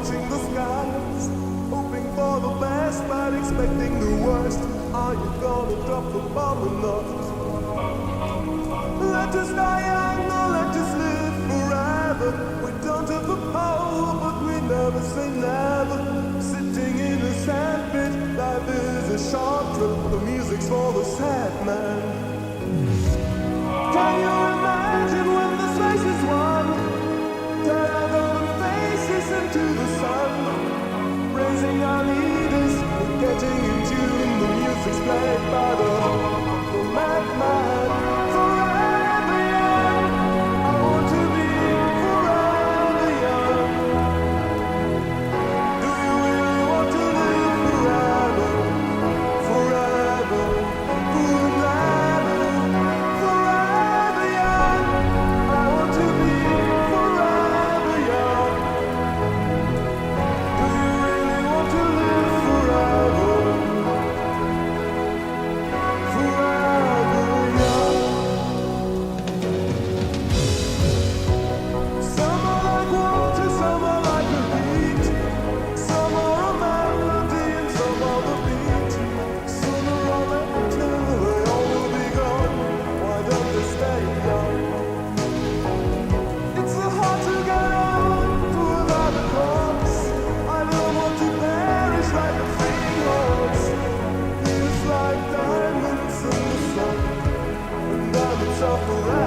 watching the skies, hoping for the best but expecting the worst. Are you gonna drop the bomb or not? Let us die young or let us live forever. We don't have the power but we never say never. Sitting in a sandpit, life is a short trip. The music's for the sad man. Can you imagine when the space is won? Turn our golden faces into the sun, raising our leaders, getting in tune. The music's played by the madman. Forever young, I want to be forever young. Do you really want to live forever? Forever, forever, forever young. I want to be forever young. Do you really want to live forever? Forever young. Some are like water, some are like a heat. Some are a melody and some are the beat. Sooner or later they all will be gone. Why don't they stay young? It's so hard to get on without a cause. I don't want to perish like a fleeting horse. It's like diamonds in the sun, and diamonds are forever.